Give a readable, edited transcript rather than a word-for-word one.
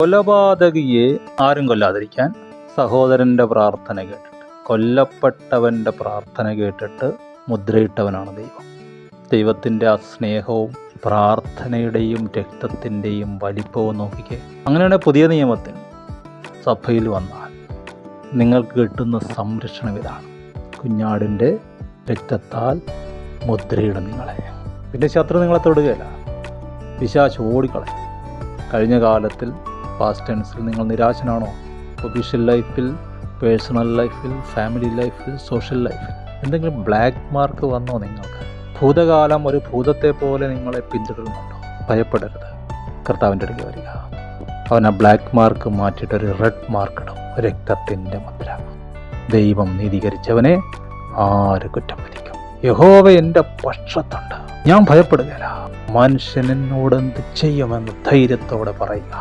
കൊലപാതകിയെ ആരും കൊല്ലാതിരിക്കാൻ സഹോദരൻ്റെ പ്രാർത്ഥന കേട്ടിട്ട്, കൊല്ലപ്പെട്ടവൻ്റെ പ്രാർത്ഥന കേട്ടിട്ട് മുദ്രയിട്ടവനാണ് ദൈവം. ദൈവത്തിൻ്റെ ആ സ്നേഹവും പ്രാർത്ഥനയുടെയും രക്തത്തിൻ്റെയും വലിപ്പവും നോക്കിക്കേ. അങ്ങനെയാണെങ്കിൽ പുതിയ നിയമത്തിൽ സഭയിൽ വന്നാൽ നിങ്ങൾക്ക് കിട്ടുന്ന സംരക്ഷണം ഇതാണ്: കുഞ്ഞാടിൻ്റെ രക്തത്താൽ മുദ്രയിടും നിങ്ങളെ. പിന്നെ ശത്രു നിങ്ങളെ തൊടുകയില്ല, പിശാച് ഓടിക്കളയും. കഴിഞ്ഞ കാലത്തിൽ പാസ്റ്റ് ടെൻസിൽ നിങ്ങൾ നിരാശനാണോ? ഒഫീഷ്യൽ ലൈഫിൽ, പേഴ്സണൽ ലൈഫിൽ, ഫാമിലി ലൈഫിൽ, സോഷ്യൽ ലൈഫിൽ എന്തെങ്കിലും ബ്ലാക്ക് മാർക്ക് വന്നോ നിങ്ങൾക്ക്? ഭൂതകാലം ഒരു ഭൂതത്തെ പോലെ നിങ്ങളെ പിന്തുടരുന്നുണ്ടോ? ഭയപ്പെടരുത്, കർത്താവിൻ്റെ അടുക്കൽ വരിക. അവൻ ആ ബ്ലാക്ക് മാർക്ക് മാറ്റിയിട്ട് ഒരു റെഡ് മാർക്ക് ഇടും, രക്തത്തിൻ്റെ മുദ്ര. ദൈവം നീതീകരിച്ചവനെ ആര് കുറ്റം വിധിക്കും? യഹോവ എൻ്റെ പക്ഷത്തുണ്ട്, ഞാൻ ഭയപ്പെടുകയില്ല. മനുഷ്യൻ എന്നോട് എന്ത് ചെയ്യുമെന്ന് ധൈര്യത്തോടെ പറയുക.